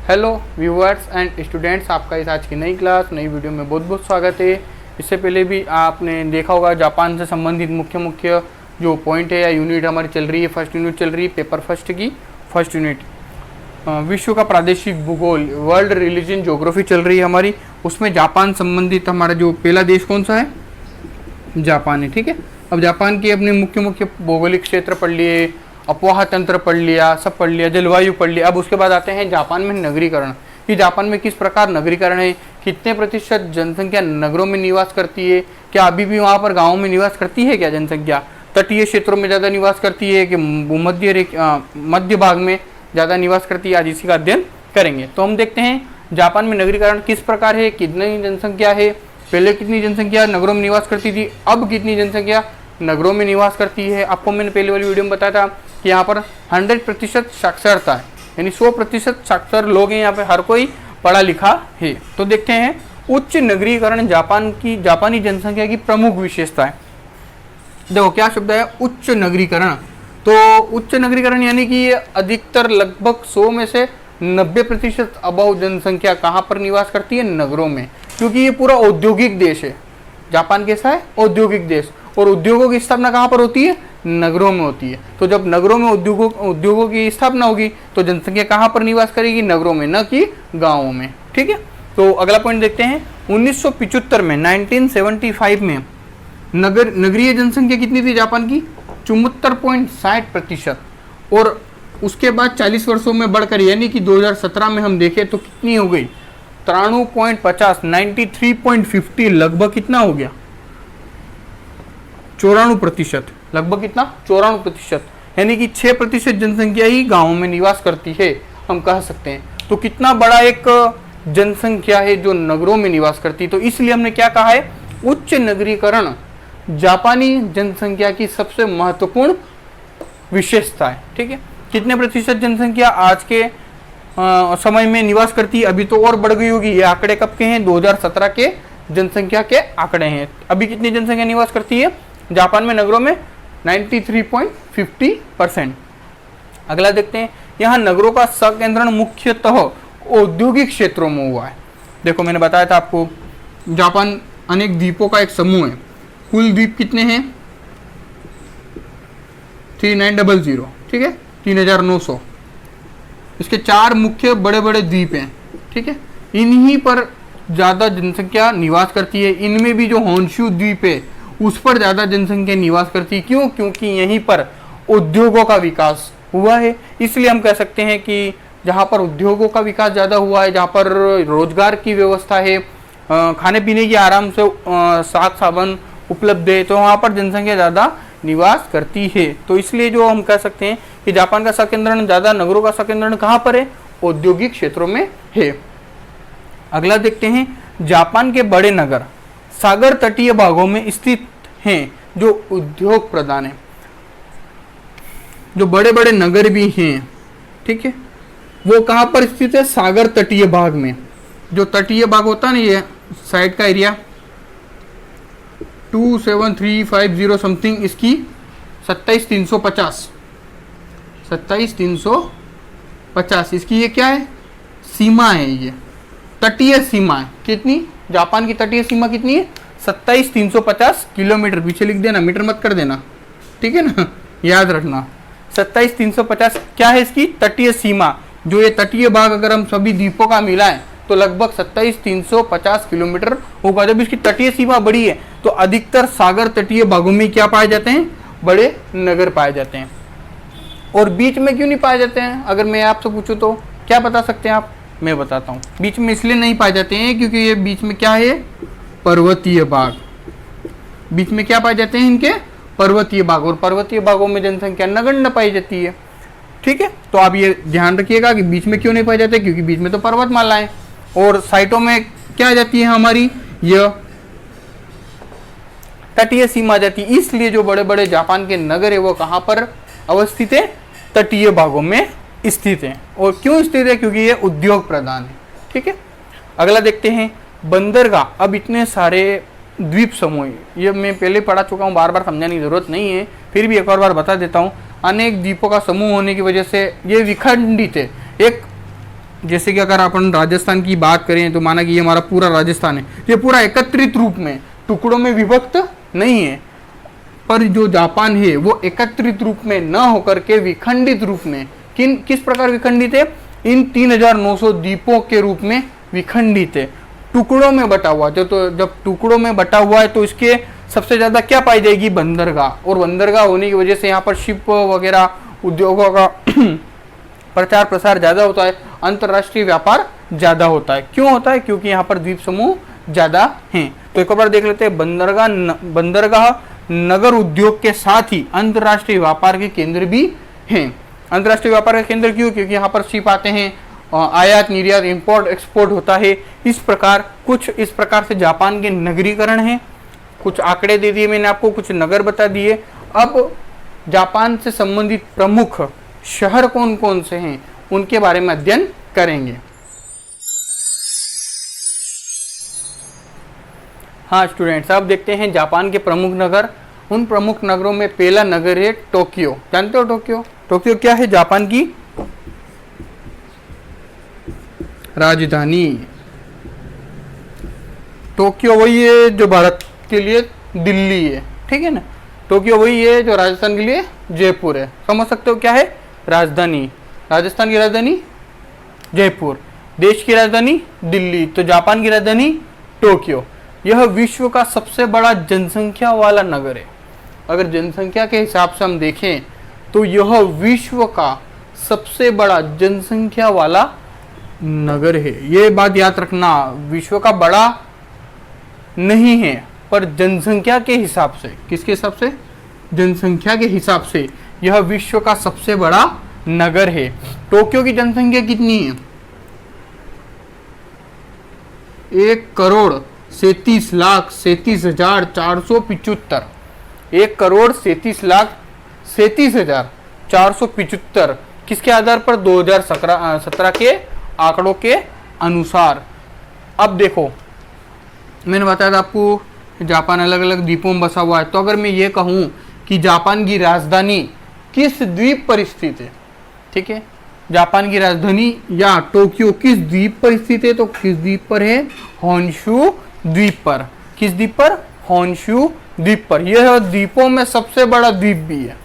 Hello viewers and students, आपका इस आज की नई क्लास नई वीडियो में बहुत बहुत स्वागत है। इससे पहले भी आपने देखा होगा जापान से संबंधित मुख्य मुख्य जो पॉइंट है या यूनिट हमारी चल रही है, फर्स्ट यूनिट चल रही है, पेपर फर्स्ट की फर्स्ट यूनिट विश्व का प्रादेशिक भूगोल वर्ल्ड रिलीजन ज्योग्राफी चल रही है हमारी। उसमें जापान संबंधित हमारा जो पहला देश कौन सा है, जापान है। ठीक है, अब जापान के अपने मुख्य मुख्य भौगोलिक क्षेत्र पढ़ लिए, अपवाह तंत्र पढ़ लिया, सब पढ़ लिया, जलवायु पढ़ लिया। अब उसके बाद आते हैं जापान में नगरीकरण, कि जापान में किस प्रकार नगरीकरण है, कितने प्रतिशत जनसंख्या नगरों में निवास करती है, क्या अभी भी वहाँ पर गाँवों में निवास करती है क्या जनसंख्या, तटीय क्षेत्रों में ज़्यादा निवास करती है कि मध्य भाग में ज़्यादा निवास करती है, आज इसी का अध्ययन करेंगे। तो हम देखते हैं जापान में नगरीकरण किस प्रकार है, कितनी जनसंख्या है, पहले कितनी जनसंख्या नगरों में निवास करती थी, अब कितनी जनसंख्या नगरों में निवास करती है। आपको मैंने पहले वाली वीडियो में बताया था कि यहाँ पर 100% साक्षरता है, यानी 100% साक्षर लोग हैं यहाँ पे, हर कोई पढ़ा लिखा है। तो देखते हैं उच्च नगरीकरण जापानी जनसंख्या की प्रमुख विशेषता है। देखो क्या शब्द है, उच्च नगरीकरण। तो उच्च नगरीकरण यानी कि अधिकतर लगभग 100 में से 90% अबव जनसंख्या कहाँ पर निवास करती है, नगरों में, क्योंकि ये पूरा औद्योगिक देश है। जापान कैसा है, औद्योगिक देश, और उद्योगों की स्थापना कहाँ पर होती है, नगरों में होती है। तो जब नगरों में उद्योगों की स्थापना होगी तो जनसंख्या कहाँ पर निवास करेगी, नगरों में, न कि गाँवों में। ठीक है, तो अगला पॉइंट देखते हैं। 1975 में 1975 में नगरीय जनसंख्या कितनी थी जापान की, 74.60%, और उसके बाद 40 वर्षों में बढ़कर यानी कि 2017 में हम देखें तो कितनी हो गई, 93.50, 93.50, लगभग कितना हो गया, 94%, लगभग कितना, 94%, यानी कि 6% जनसंख्या ही गाँवों में निवास करती है, हम कह सकते हैं। तो कितना बड़ा एक जनसंख्या है जो नगरों में निवास करती है। तो इसलिए हमने क्या कहा है, उच्च नगरीकरण जापानी जनसंख्या की सबसे महत्वपूर्ण विशेषता है। ठीक है, कितने प्रतिशत जनसंख्या आज के समय में निवास करती है, अभी तो और बढ़ गई होगी। ये आंकड़े कब के हैं, 2017 के जनसंख्या के आंकड़े हैं। अभी कितनी जनसंख्या निवास करती है जापान में नगरों में, 93.50%। अगला देखते हैं, यहाँ नगरों का संकेंद्रण मुख्यतः औद्योगिक क्षेत्रों में हुआ है। देखो मैंने बताया था आपको, जापान अनेक द्वीपों का एक समूह है। कुल द्वीप कितने हैं, 3900, ठीक है, 3900। इसके 4 मुख्य बड़े बड़े द्वीप हैं। ठीक है, इन्हीं पर ज़्यादा जनसंख्या निवास करती है। इनमें भी जो होन्शु द्वीप है उस पर ज़्यादा जनसंख्या निवास करती है। क्यों, क्योंकि यहीं पर उद्योगों का विकास हुआ है। इसलिए हम कह सकते हैं कि जहाँ पर उद्योगों का विकास ज़्यादा हुआ है, जहाँ पर रोजगार की व्यवस्था है, खाने पीने की आराम से साग साबन उपलब्ध है, तो वहाँ पर जनसंख्या ज़्यादा निवास करती है। तो इसलिए जो हम कह सकते हैं कि जापान का संकेंद्रण ज़्यादा, नगरों का संकेंद्रण कहाँ पर है, औद्योगिक क्षेत्रों में है। अगला देखते हैं, जापान के बड़े नगर सागर तटीय भागों में स्थित हैं जो उद्योग प्रधान है। जो बड़े बड़े नगर भी हैं, ठीक है, वो कहाँ पर स्थित है, सागर तटीय भाग में। जो तटीय भाग होता है ना, ये साइड का एरिया 27350 समथिंग, इसकी 27350 इसकी ये क्या है, सीमा है, ये तटीय सीमा है। कितनी, जापान की तटीय सीमा कितनी है, 27350 किलोमीटर। पीछे लिख देना, मीटर मत कर देना, ठीक है ना, याद रखना। 27350 क्या है इसकी तटीय सीमा। जो ये तटीय भाग अगर हम सभी द्वीपों का मिलाएं तो लगभग 27350 किलोमीटर होगा। जब इसकी तटीय सीमा बड़ी है तो अधिकतर सागर तटीय भागों में क्या पाए जाते हैं, बड़े नगर पाए जाते हैं। और बीच में क्यों नहीं पाए जाते हैं, अगर मैं आपसे पूछूं तो क्या बता सकते हैं आप, मैं बताता हूँ। बीच में इसलिए नहीं पाए जाते हैं क्योंकि ये बीच में क्या है, पर्वतीय भाग। बीच में क्या पाए जाते हैं इनके, पर्वतीय भाग, और पर्वतीय भागों में जनसंख्या नगण्य पाई जाती है। ठीक है, तो आप ये ध्यान रखिएगा कि बीच में क्यों नहीं पाए जाते, क्योंकि बीच में तो पर्वतमाला है, और साइटों में क्या आ जाती है हमारी, यह तटीय सीमा आ जाती है। इसलिए जो बड़े बड़े जापान के नगर है वो कहाँ पर अवस्थित है, तटीय भागों में स्थित है। और क्यों स्थित है, क्योंकि ये उद्योग प्रधान है। ठीक है, अगला देखते हैं, बंदरगाह। अब इतने सारे द्वीप समूह, ये मैं पहले पढ़ा चुका हूँ, बार बार समझाने की जरूरत नहीं है, फिर भी एक और बार बता देता हूँ। अनेक द्वीपों का समूह होने की वजह से ये विखंडित है। एक जैसे कि अगर अपन राजस्थान की बात करें तो माना कि ये हमारा पूरा राजस्थान है, ये पूरा एकत्रित रूप में, टुकड़ों में विभक्त नहीं है। पर जो जापान है वो एकत्रित रूप में न होकर के विखंडित रूप में, किस प्रकार विखंडित है? इन 3900 द्वीपों के रूप में विखंडित है, टुकड़ों में बटा हुआ। तो जब टुकड़ों में बटा हुआ है तो इसके सबसे ज्यादा क्या पाई जाएगी? बंदरगाह। और बंदरगाह होने की वजह से यहाँ पर शिप वगैरह उद्योगों का प्रचार प्रसार ज्यादा होता है, अंतरराष्ट्रीय व्यापार ज्यादा होता है। क्यों होता है? क्योंकि यहाँ पर द्वीप समूह ज्यादा हैं। तो एक बार देख लेते हैं, बंदरगाह नगर उद्योग के साथ ही अंतरराष्ट्रीय व्यापार के केंद्र भी हैं। अंतरराष्ट्रीय व्यापार का केंद्र क्यों? क्योंकि यहाँ पर शिप आते हैं, आयात निर्यात इंपोर्ट एक्सपोर्ट होता है। इस प्रकार से जापान के नगरीकरण है। कुछ आंकड़े दे दिए मैंने आपको, कुछ नगर बता दिए। अब जापान से संबंधित प्रमुख शहर कौन कौन से हैं उनके बारे में अध्ययन करेंगे। हाँ स्टूडेंट्स, अब देखते हैं जापान के प्रमुख नगर। उन प्रमुख नगरों में पहला नगर है टोक्यो। जानते हो टोक्यो? टोक्यो क्या है? जापान की राजधानी। टोक्यो वही है जो भारत के लिए दिल्ली है, ठीक है ना। टोक्यो वही है जो राजस्थान के लिए जयपुर है। समझ सकते हो क्या है? राजधानी। राजस्थान की राजधानी जयपुर, देश की राजधानी दिल्ली, तो जापान की राजधानी टोक्यो। यह विश्व का सबसे बड़ा जनसंख्या वाला नगर है। अगर जनसंख्या के हिसाब से हम देखें तो यह विश्व का सबसे बड़ा जनसंख्या वाला नगर है। ये बात याद रखना, विश्व का बड़ा नहीं है पर जनसंख्या के हिसाब से। किसके हिसाब से? जनसंख्या के हिसाब से यह विश्व का सबसे बड़ा नगर है। टोक्यो की जनसंख्या कितनी है? 1,37,37,475। 1,37,37,475 किसके आधार पर? 2017 के आंकड़ों के अनुसार। अब देखो, मैंने बताया था आपको जापान अलग अलग द्वीपों में बसा हुआ है। तो अगर मैं ये कहूँ कि जापान की राजधानी किस द्वीप पर स्थित है, ठीक है, जापान की राजधानी या टोक्यो किस द्वीप पर स्थित है, तो किस द्वीप पर है? होन्शु द्वीप पर। किस द्वीप पर? होन्शु द्वीप पर। यह द्वीपों में सबसे बड़ा द्वीप भी है।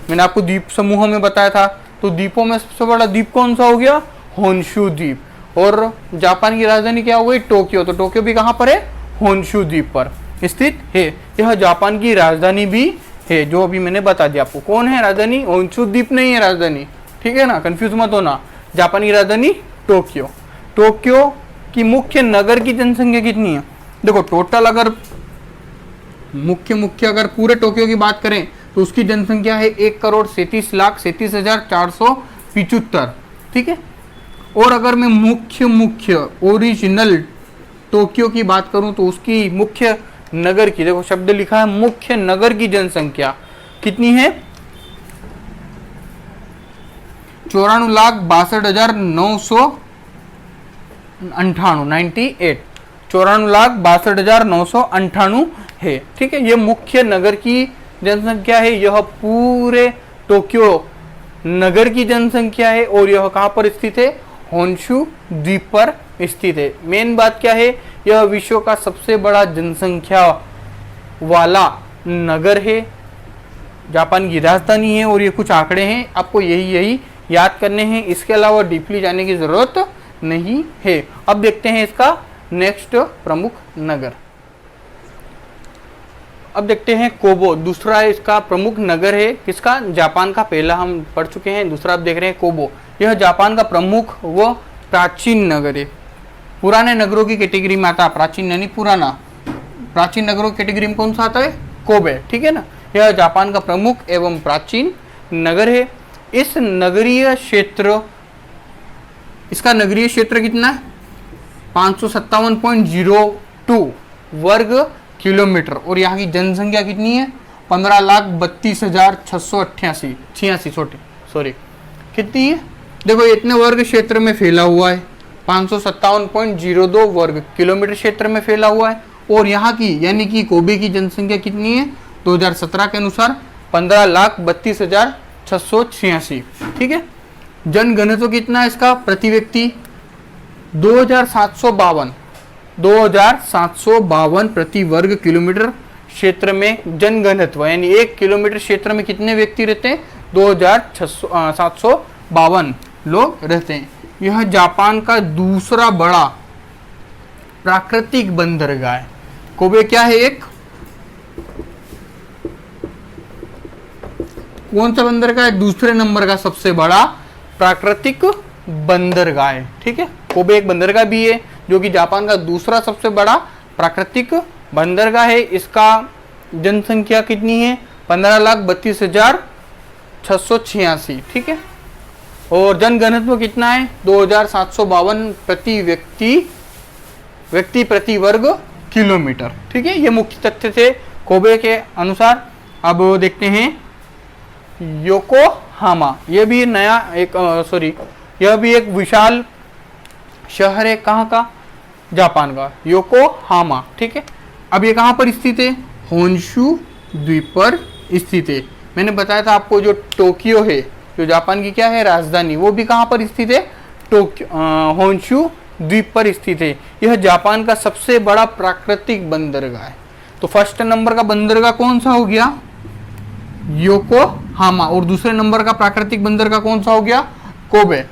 मैंने आपको द्वीप समूहों में बताया था, तो द्वीपों में सबसे बड़ा द्वीप कौन सा हो गया? होन्शु द्वीप। और जापान की राजधानी क्या हो गई? टोक्यो। तो टोक्यो भी कहाँ पर है? होन्शु द्वीप पर स्थित है। यह जापान की राजधानी भी है, जो अभी मैंने बता दिया आपको। कौन है राजधानी? होन्शु द्वीप नहीं है राजधानी, ठीक है ना, कंफ्यूज मत होना। जापान की राजधानी टोक्यो। टोक्यो की मुख्य नगर की जनसंख्या कितनी है? देखो टोटल अगर मुख्य अगर पूरे टोक्यो की बात करें तो उसकी जनसंख्या है 1,37,37,475, ठीक है। और अगर मैं मुख्य ओरिजिनल टोक्यो की बात करूं तो उसकी मुख्य नगर की, देखो शब्द लिखा है मुख्य नगर की जनसंख्या कितनी है? 94,62,998 94,62,998 है, ठीक है। ये मुख्य नगर की जनसंख्या है, यह पूरे टोक्यो नगर की जनसंख्या है। और यह कहाँ पर स्थित है? होन्शु द्वीप पर स्थित है। मेन बात क्या है? यह विश्व का सबसे बड़ा जनसंख्या वाला नगर है, जापान की राजधानी है। और ये कुछ आंकड़े हैं, आपको यही याद करने हैं, इसके अलावा डीपली जाने की जरूरत नहीं है। अब देखते हैं इसका नेक्स्ट प्रमुख नगर। अब देखते हैं कोबो, दूसरा इसका प्रमुख नगर है। किसका? जापान का। पहला हम पढ़ चुके हैं, दूसरा आप देख रहे हैं कोबो। यह जापान का प्रमुख व प्राचीन नगर है। पुराने नगरों की कैटेगरी में आता है, प्राचीन यानी पुराना। प्राचीन नगरों की कैटेगरी में कौन सा आता है? कोबे, ठीक है ना। यह जापान का प्रमुख एवं प्राचीन नगर है। इस नगरीय क्षेत्र, इसका नगरीय क्षेत्र कितना है? 557.02 वर्ग किलोमीटर। और यहाँ की जनसंख्या कितनी है? 15,32,688 कितनी है? देखो इतने वर्ग क्षेत्र में फैला हुआ है, 557.02 वर्ग किलोमीटर क्षेत्र में फैला हुआ है। और यहाँ की यानी कि कोबे की जनसंख्या कितनी है? 2017 के अनुसार 15,32,686, ठीक है। जनघनत्व कितना है इसका प्रति व्यक्ति? 2752 प्रति वर्ग किलोमीटर क्षेत्र में जनघनत्व, यानी 1 किलोमीटर क्षेत्र में कितने व्यक्ति रहते हैं? 2752 लोग रहते हैं। यह जापान का दूसरा बड़ा प्राकृतिक बंदरगाह है। कोबे क्या है? एक कौन सा बंदरगाह है? दूसरे नंबर का सबसे बड़ा प्राकृतिक बंदरगाह है। ठीक है, कोबे एक बंदरगाह भी है जो कि जापान का दूसरा सबसे बड़ा प्राकृतिक बंदरगाह है। इसका जनसंख्या कितनी है? 15,32,686। ठीक है, और जनघनत्व कितना है? 2752 प्रति व्यक्ति प्रति वर्ग किलोमीटर। ठीक है, ये मुख्य तथ्य थे कोबे के अनुसार। अब देखते हैं योकोहामा। यह भी नया एक यह भी एक विशाल शहर है। कहाँ का? जापान का योकोहामा। ठीक है, अब ये कहाँ पर स्थित है? होन्शु द्वीप पर स्थित है। मैंने बताया था आपको जो टोक्यो है, जो जापान की क्या है? राजधानी, वो भी कहाँ पर स्थित है? होन्शु द्वीप पर स्थित है। यह जापान का सबसे बड़ा प्राकृतिक बंदरगाह है। तो फर्स्ट नंबर का बंदरगाह कौन सा हो गया? योकोहामा। और दूसरे नंबर का प्राकृतिक बंदरगाह कौन सा हो गया? कोबे।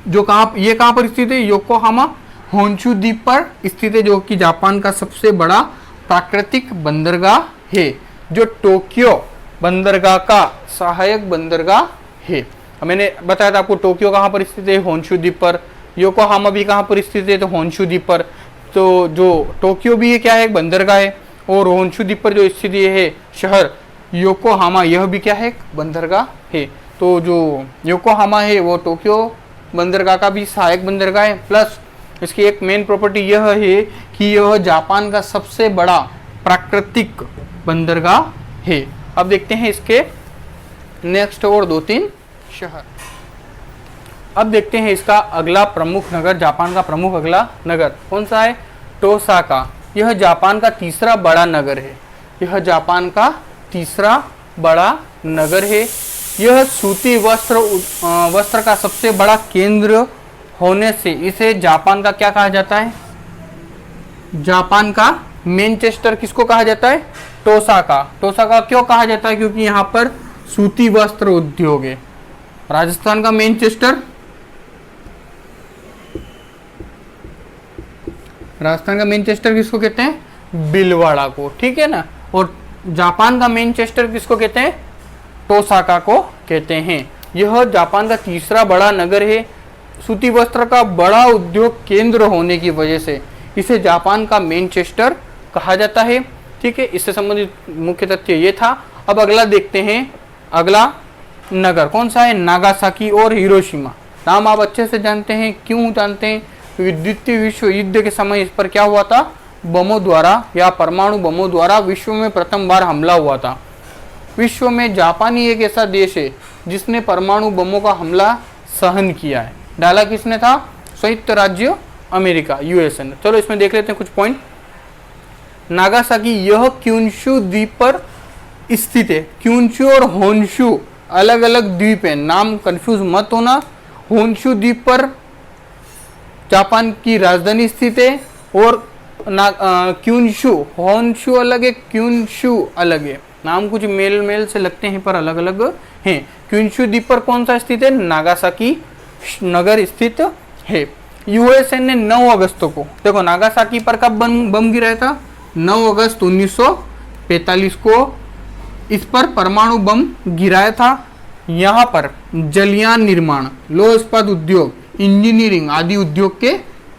जो ये कहाँ पर स्थित है? योकोहामा होन्शु द्वीप पर स्थित है, जो कि जापान का सबसे बड़ा प्राकृतिक बंदरगाह है, जो टोक्यो बंदरगाह का सहायक बंदरगाह है। मैंने बताया था आपको टोक्यो कहाँ पर स्थित है? होन्शु द्वीप पर। योकोहामा भी कहाँ पर स्थित है? तो होन्शु द्वीप पर। तो जो टोक्यो भी है क्या है? एक बंदरगाह है। और होन्शु द्वीप पर जो स्थित है शहर योकोहामा, यह भी क्या है? एक बंदरगाह है। तो जो योकोहामा है वो टोक्यो बंदरगाह का भी सहायक बंदरगाह है। प्लस इसकी एक मेन प्रॉपर्टी यह है कि यह जापान का सबसे बड़ा प्राकृतिक बंदरगाह है। अब देखते हैं इसके नेक्स्ट और 2-3 शहर। अब देखते हैं इसका अगला प्रमुख नगर, जापान का प्रमुख अगला नगर कौन सा है? टोसाका। यह जापान का तीसरा बड़ा नगर है। यह जापान का तीसरा बड़ा नगर है। यह सूती वस्त्र का सबसे बड़ा केंद्र होने से इसे जापान का क्या कहा जाता है? जापान का मैनचेस्टर किसको कहा जाता है? टोसाका। टोसाका क्यों कहा जाता है? क्योंकि यहाँ पर सूती वस्त्र उद्योग है। राजस्थान का मैनचेस्टर, राजस्थान का मैनचेस्टर किसको कहते हैं? भीलवाड़ा को। ठीक है ना। और जापान का मैनचेस्टर किसको कहते हैं? टोसाका को कहते हैं। यह जापान का तीसरा बड़ा नगर है। सूती वस्त्र का बड़ा उद्योग केंद्र होने की वजह से इसे जापान का मैनचेस्टर कहा जाता है। ठीक है, इससे संबंधित मुख्य तथ्य ये था। अब अगला देखते हैं, अगला नगर कौन सा है? नागासाकी और हिरोशिमा। नाम आप अच्छे से जानते हैं। क्यों जानते हैं? क्योंकि द्वितीय विश्व युद्ध के समय इस पर क्या हुआ था? बमों द्वारा या परमाणु बमों द्वारा विश्व में प्रथम बार हमला हुआ था। विश्व में जापान ही एक ऐसा देश है जिसने परमाणु बमों का हमला सहन किया है। डाला किसने था? संयुक्त राज्य अमेरिका, यूएसए ने। चलो इसमें देख लेते हैं कुछ पॉइंट। नागासाकी यह क्यूनशु द्वीप पर स्थित है। क्यूनशु और होन्शु अलग अलग द्वीप है, नाम कंफ्यूज मत होना। होन्शु द्वीप पर जापान की राजधानी स्थित है और क्यूनशु, होन्शु अलग है, क्यूनशु अलग है। नाम कुछ मेल से लगते हैं पर अलग अलग हैं। क्यूनशु द्वीप पर कौन सा स्थित है? नागासाकी नगर स्थित है। यूएसए ने 9 अगस्त को, देखो नागासाकी पर कब बम गिराया था? 9 अगस्त 1945 को इस पर परमाणु बम गिराया था। यहाँ पर जलयान निर्माण, लौह इस्पात उद्योग, इंजीनियरिंग आदि उद्योग के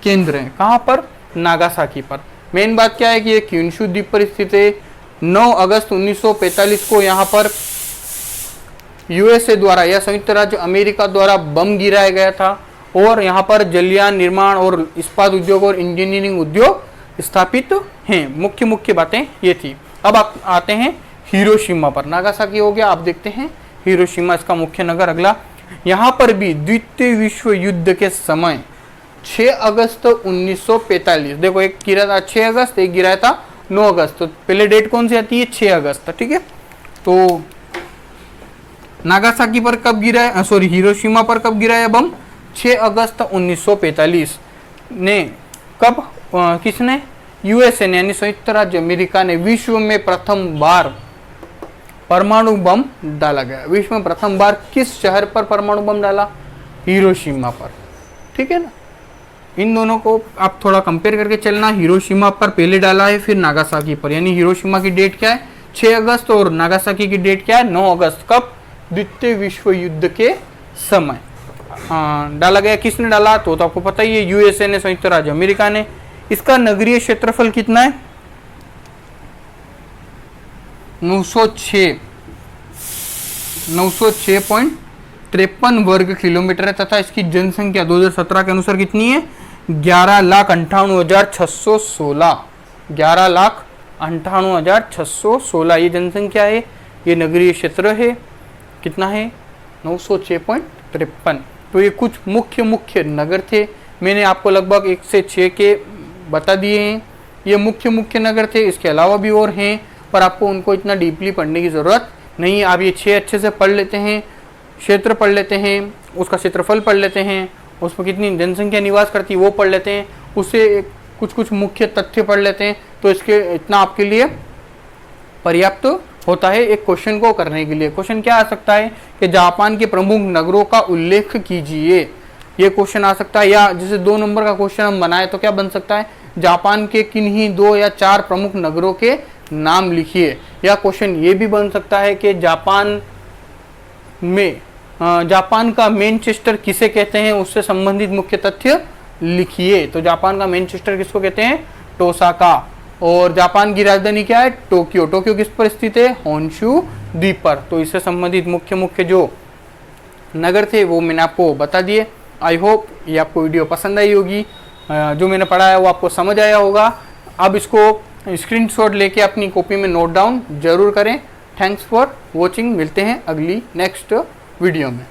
केंद्र हैं। कहाँ पर? नागासाकी पर। मेन बात क्या है कि ये क्यूनशु द्वीप पर स्थित है। 9 अगस्त 1945 को यहाँ पर यूएसए द्वारा या संयुक्त राज्य अमेरिका द्वारा बम गिराया गया था और यहाँ पर जलयान निर्माण और इस्पात उद्योग और इंजीनियरिंग उद्योग स्थापित हैं। मुख्य बातें ये थी। अब आप आते हैं हिरोशिमा पर। नागासाकी हो गया, आप देखते हैं हिरोशिमा इसका मुख्य नगर अगला। यहाँ पर भी द्वितीय विश्व युद्ध के समय 6 अगस्त 1945, देखो एक गिरा था 6 अगस्त, एक गिराया था 9 अगस्त। तो पहले डेट कौन सी आती है? 6 अगस्त। ठीक है, तो नागासाकी पर कब गिरा है? सॉरी, हिरोशिमा पर कब गिरा है बम? 6 अगस्त 1945 ने कब किसने, यूएसए ने यानी संयुक्त राज्य अमेरिका ने विश्व में प्रथम बार परमाणु बम डाला गया। विश्व में प्रथम बार किस शहर पर परमाणु बम डाला, हिरोशिमा पर। ठीक है ना, इन दोनों को आप थोड़ा कंपेयर करके चलना। हिरोशिमा पर पहले डाला है, फिर नागासाकी पर, यानी हिरोशिमा की डेट क्या है 6 अगस्त और नागासाकी की डेट क्या है 9 अगस्त। कब, द्वितीय विश्व युद्ध के समय डाला गया। किसने डाला, तो आपको पता ही है, यूएसए ने, संयुक्त राज्य अमेरिका ने। इसका नगरीय क्षेत्रफल कितना है, 906.53 वर्ग किलोमीटर है तथा इसकी जनसंख्या 2017 के अनुसार कितनी है, 11,98,616। 11,98,616 ये जनसंख्या है, ये नगरीय क्षेत्र है। कितना है, 906.53। तो ये कुछ मुख्य नगर थे, मैंने आपको लगभग 1 से 6 के बता दिए हैं। ये मुख्य नगर थे, इसके अलावा भी और हैं, पर आपको उनको इतना डीपली पढ़ने की ज़रूरत नहीं है। आप ये 6 अच्छे से पढ़ लेते हैं, क्षेत्र पढ़ लेते हैं, उसका क्षेत्रफल पढ़ लेते हैं, उसमें कितनी जनसंख्या निवास करती है वो पढ़ लेते हैं, उससे कुछ मुख्य तथ्य पढ़ लेते हैं, तो इसके इतना आपके लिए पर्याप्त होता है एक क्वेश्चन को करने के लिए। क्वेश्चन क्या आ सकता है कि जापान के प्रमुख नगरों का उल्लेख कीजिए, ये क्वेश्चन आ सकता है। या जैसे 2 नंबर का क्वेश्चन हम बनाए तो क्या बन सकता है, जापान के किन्हीं 2 या 4 प्रमुख नगरों के नाम लिखिए। या क्वेश्चन ये भी बन सकता है कि जापान का मैनचेस्टर किसे कहते हैं, उससे संबंधित मुख्य तथ्य लिखिए। तो जापान का मैनचेस्टर किसको कहते हैं, टोसाका। और जापान की राजधानी क्या है, टोक्यो। टोक्यो किस पर स्थित है, होन्शु द्वीप पर। तो इससे संबंधित मुख्य जो नगर थे वो मैंने आपको बता दिए। आई होप ये आपको वीडियो पसंद आई होगी, जो मैंने पढ़ा है वो आपको समझ आया होगा। अब इसको स्क्रीनशॉट लेके अपनी कॉपी में नोट डाउन जरूर करें। थैंक्स फॉर वॉचिंग, मिलते हैं अगली नेक्स्ट वीडियो में।